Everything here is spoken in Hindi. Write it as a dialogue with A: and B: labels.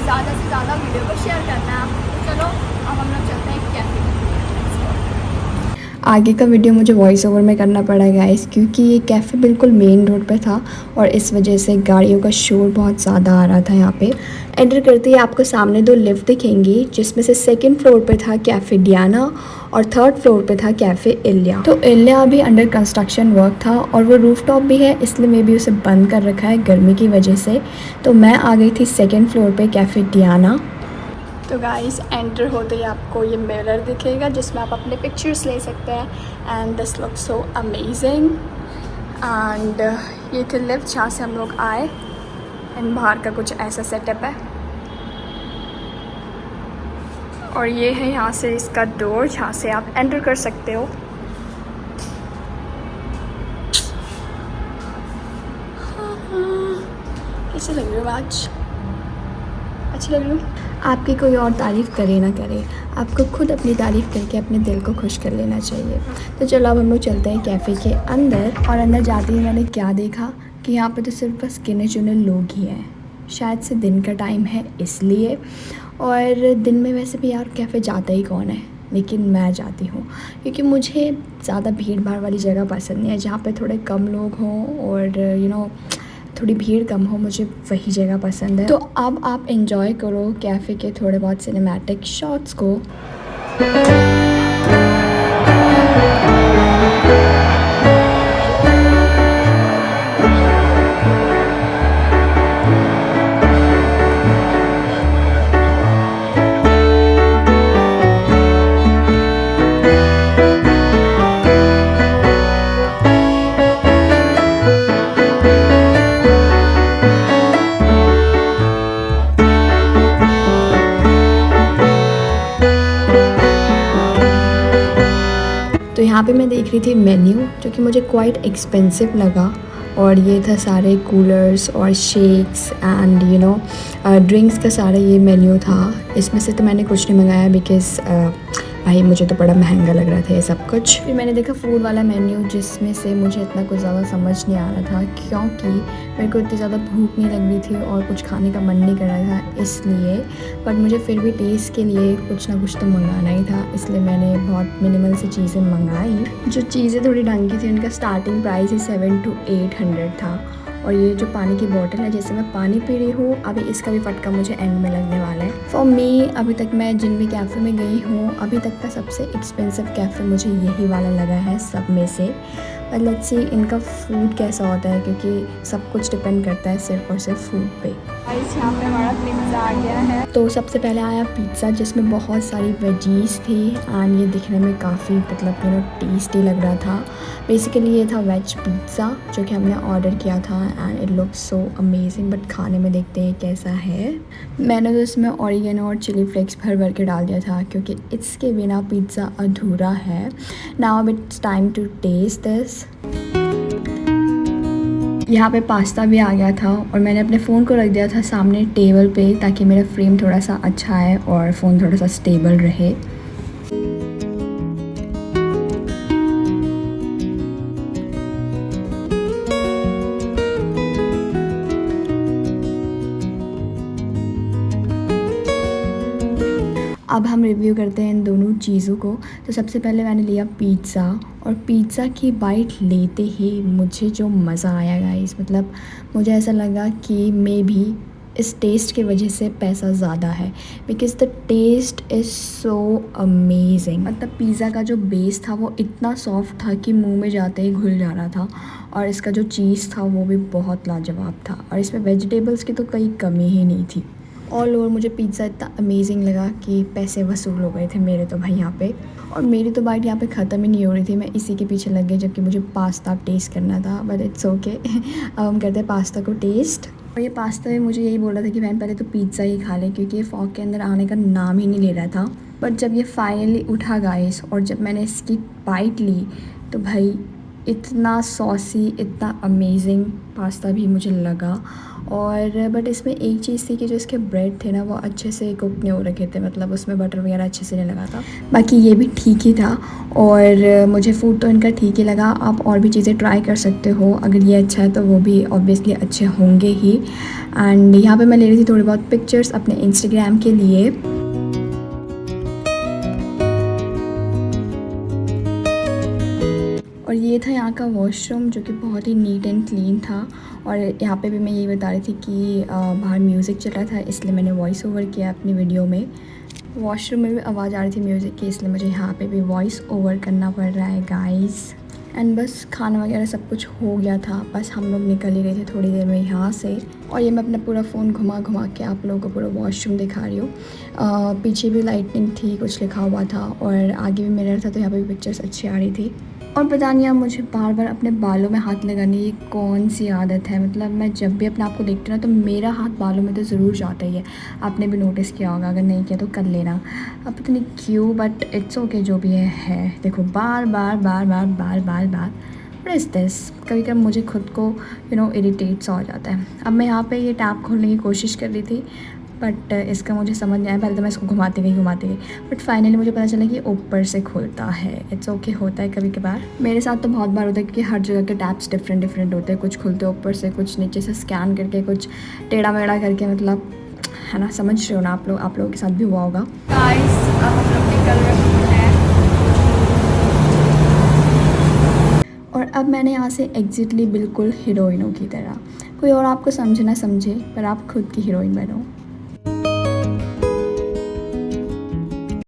A: ज़्यादा से ज़्यादा वीडियो को शेयर करना। तो चलो अब हम लोग चलते हैं कैफे। आगे का वीडियो मुझे वॉइस ओवर में करना पड़ा गाइस, क्योंकि ये कैफ़े बिल्कुल मेन रोड पे था और इस वजह से गाड़ियों का शोर बहुत ज़्यादा आ रहा था यहाँ पे। एंटर करते ही आपको सामने दो लिफ्ट दिखेंगी, जिसमें से सेकंड फ्लोर पे था कैफ़े डियाना और थर्ड फ्लोर पे था कैफ़े इलिया। तो इलिया अभी अंडर कंस्ट्रक्शन वर्क था और वो रूफटॉप भी है, इसलिए मे भी उसे बंद कर रखा है गर्मी की वजह से। तो मैं आ गई थी सेकेंड फ्लोर पर कैफ़े डियाना। तो गाइस एंटर होते ही आपको ये मिरर दिखेगा जिसमें आप अपने पिक्चर्स ले सकते हैं। And this look so amazing. And ये थे लिफ्ट जहाँ से हम लोग आए। एंड बाहर का कुछ ऐसा सेटअप है और ये है यहाँ से इसका डोर जहाँ से आप एंटर कर सकते हो। कैसे लग रही हो आज? अच्छी लग रही हूँ? आपकी कोई और तारीफ़ करे ना करे, आपको खुद अपनी तारीफ़ करके अपने दिल को खुश कर लेना चाहिए। तो चलो अब हम लोग चलते हैं कैफ़े के अंदर। और अंदर जाते ही मैंने क्या देखा कि यहाँ पे तो सिर्फ बस गिने चुने लोग ही हैं। शायद से दिन का टाइम है इसलिए, और दिन में वैसे भी यार कैफ़े जाता ही कौन है, लेकिन मैं जाती हूँ क्योंकि मुझे ज़्यादा भीड़ भाड़ वाली जगह पसंद नहीं है। जहाँ पे थोड़े कम लोग हों और थोड़ी भीड़ कम हो, मुझे वही जगह पसंद है। तो अब आप एंजॉय करो कैफ़े के थोड़े बहुत सिनेमैटिक शॉट्स को। तो यहाँ पे मैं देख रही थी मेन्यू, जो कि मुझे क्वाइट एक्सपेंसिव लगा। और ये था सारे कूलर्स और शेक्स एंड ड्रिंक्स का सारा ये मेन्यू था। इसमें से तो मैंने कुछ नहीं मंगाया बिकॉज़ भाई मुझे तो बड़ा महंगा लग रहा था ये सब कुछ। फिर मैंने देखा फूड वाला मेन्यू, जिसमें से मुझे इतना कुछ ज़्यादा समझ नहीं आ रहा था क्योंकि मेरे को इतनी ज़्यादा भूख नहीं लग रही थी और कुछ खाने का मन नहीं कर रहा था इसलिए। बट मुझे फिर भी टेस्ट के लिए कुछ ना कुछ तो मंगाना ही था, इसलिए मैंने बहुत मिनिमल सी चीज़ें मंगाई। जो चीज़ें थोड़ी ढंग की थी उनका स्टार्टिंग प्राइस ही 700 to 800 था। और ये जो पानी की बोतल है, जैसे मैं पानी पी रही हूँ अभी, इसका भी फटका मुझे एंड में लगने वाला है। फॉर मी अभी तक मैं जिन भी कैफ़े में गई हूँ, अभी तक का सबसे एक्सपेंसिव कैफ़े मुझे यही वाला लगा है सब में से। पर लेट्स सी इनका फूड कैसा होता है, क्योंकि सब कुछ डिपेंड करता है सिर्फ और सिर्फ फूड पे। यहाँ पे हमारा पिज़्ज़ा आ गया है। तो सबसे पहले आया पिज़्ज़ा, जिसमें बहुत सारी वेजीज थी एंड ये दिखने में काफ़ी टेस्टी लग रहा था। बेसिकली ये था वेज पिज़्ज़ा जो कि हमने ऑर्डर किया था and it looks so amazing. But खाने में देखते हैं कैसा है। मैंने तो इसमें ऑरिगेनो और चिली फ्लेक्स भर भर के डाल दिया था, क्योंकि इसके बिना पिज़्ज़ा अधूरा है। Now it's time to taste this. यहाँ पे पास्ता भी आ गया था और मैंने अपने फ़ोन को रख दिया था सामने टेबल पे, ताकि मेरा फ्रेम थोड़ा सा अच्छा आए और फ़ोन थोड़ा सा स्टेबल रहे। अब हम रिव्यू करते हैं इन दोनों चीज़ों को। तो सबसे पहले मैंने लिया पिज़्ज़ा, और पिज़्ज़ा की बाइट लेते ही मुझे जो मज़ा आया गाइस, मतलब मुझे ऐसा लगा कि मे भी इस टेस्ट की वजह से पैसा ज़्यादा है, because the taste is so amazing. मतलब पिज़्ज़ा का जो बेस था वो इतना सॉफ्ट था कि मुंह में जाते ही घुल जा रहा था, और इसका जो चीज़ था वो भी बहुत लाजवाब था, और इसमें वेजिटेबल्स की तो कोई कमी ही नहीं थी। ऑल ओवर मुझे पिज़्ज़ा इतना अमेजिंग लगा कि पैसे वसूल हो गए थे मेरे तो भाई यहाँ पे। और मेरी तो बाइट यहाँ पे ख़त्म ही नहीं हो रही थी, मैं इसी के पीछे लग गई, जबकि मुझे पास्ता टेस्ट करना था, बट इट्स ओके। अब हम करते हैं पास्ता को टेस्ट। और ये पास्ता में मुझे यही बोल रहा था कि बहन पहले तो पिज़्ज़ा ही खा लें, क्योंकि ये फॉक के अंदर आने का नाम ही नहीं ले रहा था। बट जब ये फाइनली उठा गाइस, और जब मैंने इसकी बाइट ली, तो भाई इतना सॉसी, इतना अमेजिंग पास्ता भी मुझे लगा। और बट इसमें एक चीज़ थी कि जो इसके ब्रेड थे ना वो अच्छे से कुक नहीं हो रखे थे, मतलब उसमें बटर वगैरह अच्छे से नहीं लगा था। बाकी ये भी ठीक ही था, और मुझे फूड तो इनका ठीक ही लगा। आप और भी चीज़ें ट्राई कर सकते हो, अगर ये अच्छा है तो वो भी ऑब्वियसली अच्छे होंगे ही। एंड यहाँ पे मैं ले रही थी थोड़ी बहुत पिक्चर्स अपने इंस्टाग्राम के लिए। और ये था यहाँ का वॉशरूम, जो कि बहुत ही नीट एंड क्लीन था। और यहाँ पे भी मैं यही बता रही थी कि बाहर म्यूज़िक चल रहा था, इसलिए मैंने वॉइस ओवर किया अपनी वीडियो में। वॉशरूम में भी आवाज़ आ रही थी म्यूज़िक की, इसलिए मुझे यहाँ पे भी वॉइस ओवर करना पड़ रहा है गाइस। एंड बस खाना वगैरह सब कुछ हो गया था, बस हम लोग निकल ही रहे थे थोड़ी देर में यहाँ से। और ये मैं अपना पूरा फ़ोन घुमा घुमा के आप लोगों को पूरा वॉशरूम दिखा रही हूँ। पीछे भी लाइटनिंग थी, कुछ लिखा हुआ था, और आगे भी मिरर था, तो यहाँ पे भी पिक्चर्स अच्छी आ रही थी। और पता नहीं, अब मुझे बार बार अपने बालों में हाथ लगाने की कौन सी आदत है। मतलब मैं जब भी अपने आप को देखती हूँ ना, तो मेरा हाथ बालों में तो ज़रूर जाता ही है। आपने भी नोटिस किया होगा, अगर नहीं किया तो कर लेना। अब पता नहीं क्यों, बट इट्स ओके, जो भी है। देखो बार बार बार बार बार बार बार व्हाट इज़ दिस। कभी कभी मुझे खुद को इरिटेट सा हो जाता है। अब मैं यहाँ पे ये टैप खोलने की कोशिश कर रही थी, बट इसका मुझे समझ नहीं आया। पहले तो मैं इसको घुमाते गई, बट फाइनली मुझे पता चला कि ऊपर से खुलता है। इट्स ओके, होता है कभी कभार। मेरे साथ तो बहुत बार होता है, क्योंकि हर जगह के टैप्स डिफरेंट होते हैं। कुछ खुलते हैं ऊपर से, कुछ नीचे से स्कैन करके, कुछ टेढ़ा मेढ़ा करके, मतलब है ना, समझ रहे हो ना आप लोगों के साथ भी हुआ होगा। गाइस, अब हम लोग निकल रहे हैं, और अब मैंने यहाँ से एग्जिट ली बिल्कुल हीरोइनों की तरह। कोई और आपको समझे ना समझे, पर आप खुद की हीरोइन बनो।